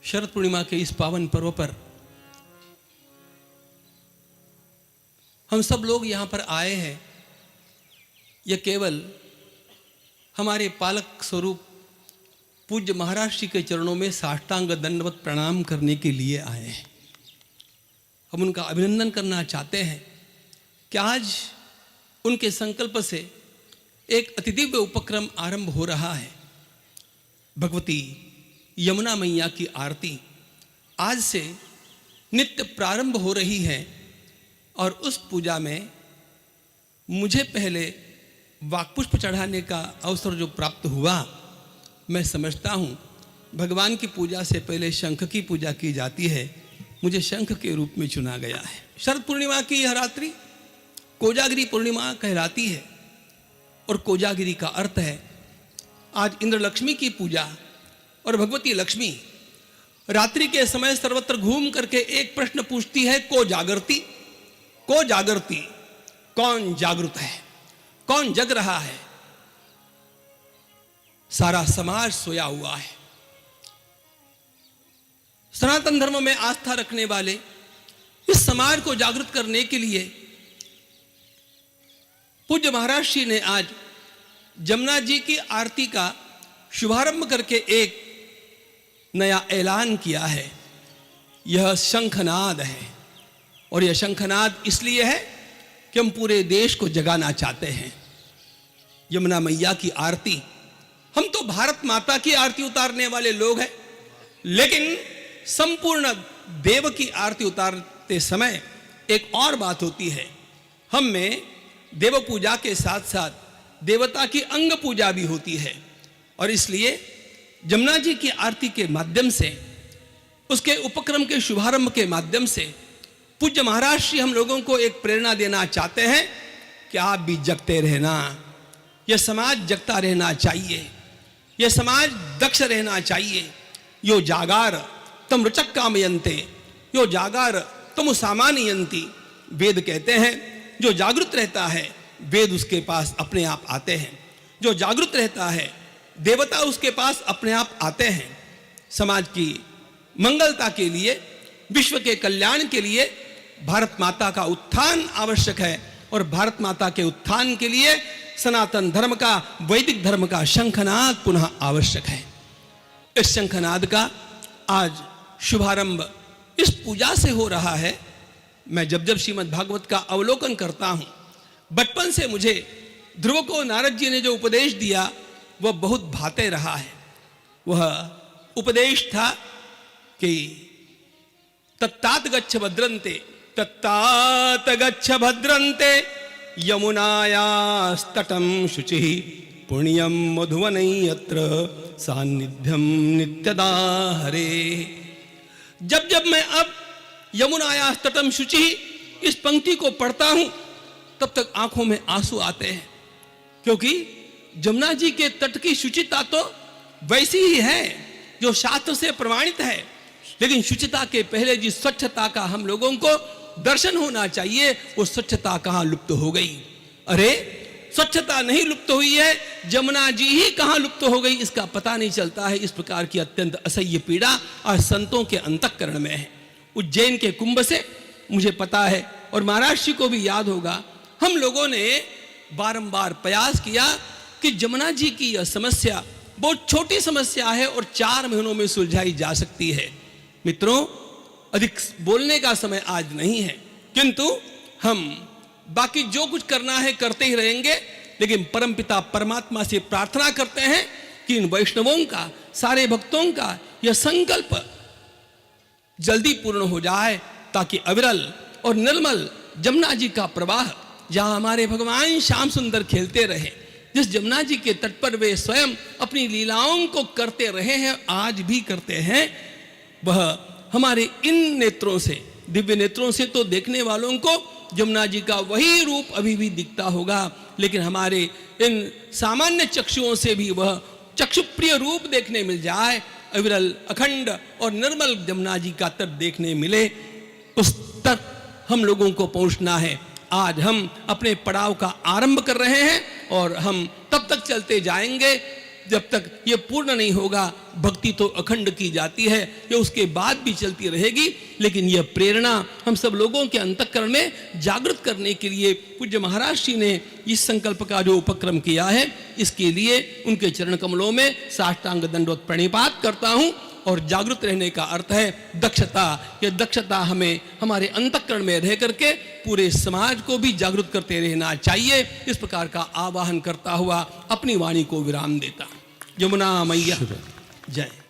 शरद पूर्णिमा के इस पावन पर्व पर हम सब लोग यहाँ पर आए हैं, यह केवल हमारे पालक स्वरूप पूज्य महाराज श्री के चरणों में साष्टांग दंडवत प्रणाम करने के लिए आए हैं। हम उनका अभिनंदन करना चाहते हैं कि आज उनके संकल्प से एक अति दिव्य उपक्रम आरंभ हो रहा है। भगवती यमुना मैया की आरती आज से नित्य प्रारंभ हो रही है और उस पूजा में मुझे पहले वाक्पुष्प चढ़ाने का अवसर जो प्राप्त हुआ, मैं समझता हूँ भगवान की पूजा से पहले शंख की पूजा की जाती है, मुझे शंख के रूप में चुना गया है। शरद पूर्णिमा की यह रात्रि कोजागिरी पूर्णिमा कहलाती है और कोजागिरी का अर्थ है आज इंद्र लक्ष्मी की पूजा। और भगवती लक्ष्मी रात्रि के समय सर्वत्र घूम करके एक प्रश्न पूछती है, को जागृति, को जागृति, कौन जागृत है, कौन जग रहा है। सारा समाज सोया हुआ है। सनातन धर्म में आस्था रखने वाले इस समाज को जागृत करने के लिए पूज्य महाराज श्री ने आज जमुना जी की आरती का शुभारंभ करके एक नया ऐलान किया है। यह शंखनाद है और यह शंखनाद इसलिए है कि हम पूरे देश को जगाना चाहते हैं। यमुना मैया की आरती, हम तो भारत माता की आरती उतारने वाले लोग हैं, लेकिन संपूर्ण देव की आरती उतारते समय एक और बात होती है। हम में देव पूजा के साथ साथ देवता की अंग पूजा भी होती है और इसलिए जमुना जी की आरती के माध्यम से, उसके उपक्रम के शुभारंभ के माध्यम से पूज्य महाराज श्री हम लोगों को एक प्रेरणा देना चाहते हैं कि आप भी जगते रहना। यह समाज जगता रहना चाहिए, यह समाज दक्ष रहना चाहिए। यो जागार तम रुचक कामयन्ते, यो जागार तम सामान्यन्ति। वेद कहते हैं जो जागृत रहता है वेद उसके पास अपने आप आते हैं, जो जागृत रहता है देवता उसके पास अपने आप आते हैं। समाज की मंगलता के लिए, विश्व के कल्याण के लिए भारत माता का उत्थान आवश्यक है और भारत माता के उत्थान के लिए सनातन धर्म का, वैदिक धर्म का शंखनाद पुनः आवश्यक है। इस शंखनाद का आज शुभारंभ इस पूजा से हो रहा है। मैं जब जब श्रीमद् भागवत का अवलोकन करता हूं, बचपन से मुझे ध्रुव को नारद जी ने जो उपदेश दिया वह बहुत भाते रहा है। वह उपदेश था कि तत्तात गच्छ भद्रन्ते, तत्तात गच्छ भद्रन्ते यमुनायास्तटं शुचिः पुण्यं मधुवनै यत्र सान्निध्यं नित्यदा हरे। जब जब मैं अब यमुनायास्तटं शुचिः इस पंक्ति को पढ़ता हूं तब तक आंखों में आंसू आते हैं, क्योंकि जमुना जी के तट की शुचिता तो वैसी ही है जो शास्त्र से प्रमाणित है, लेकिन शुचिता के पहले जिस स्वच्छता का हम लोगों को दर्शन होना चाहिए वो स्वच्छता कहां लुप्त हो गई। अरे स्वच्छता नहीं लुप्त हुई है, जमुना जी ही कहां लुप्त हो गई इसका पता नहीं चलता है। इस प्रकार की अत्यंत असह्य पीड़ा आज संतों के अंतःकरण में है। उज्जैन के कुंभ से मुझे पता है और महाराज जी को भी याद होगा, हम लोगों ने बारंबार प्रयास किया कि जमुना जी की यह समस्या बहुत छोटी समस्या है और 4 महीनों में सुलझाई जा सकती है। मित्रों, अधिक बोलने का समय आज नहीं है, किंतु हम बाकी जो कुछ करना है करते ही रहेंगे, लेकिन परमपिता परमात्मा से प्रार्थना करते हैं कि इन वैष्णवों का, सारे भक्तों का यह संकल्प जल्दी पूर्ण हो जाए, ताकि अविरल और निर्मल जमुना जी का प्रवाह, जहां हमारे भगवान श्याम सुंदर खेलते रहे, जिस जमुना जी के तट पर वे स्वयं अपनी लीलाओं को करते रहे हैं, आज भी करते हैं, वह हमारे इन नेत्रों से, दिव्य नेत्रों से तो देखने वालों को जमुना जी का वही रूप अभी भी दिखता होगा, लेकिन हमारे इन सामान्य चक्षुओं से भी वह चक्षुप्रिय रूप देखने मिल जाए, अविरल अखंड और निर्मल जमुना जी का तट देखने मिले, उस तक हम लोगों को पहुंचना है। आज हम अपने पड़ाव का आरंभ कर रहे हैं और हम तब तक चलते जाएंगे जब तक ये पूर्ण नहीं होगा भक्ति तो अखंड की जाती है, ये उसके बाद भी चलती रहेगी। लेकिन यह प्रेरणा हम सब लोगों के अंतःकरण में जागृत करने के लिए पूज्य महाराज जी ने इस संकल्प का जो उपक्रम किया है, इसके लिए उनके चरण कमलों में साष्टांग दंडवत प्रणिपात करता हूं। और जागृत रहने का अर्थ है दक्षता। यह दक्षता हमें हमारे अंतःकरण में रह करके पूरे समाज को भी जागृत करते रहना चाहिए। इस प्रकार का आवाहन करता हुआ अपनी वाणी को विराम देता। यमुना मैया जय।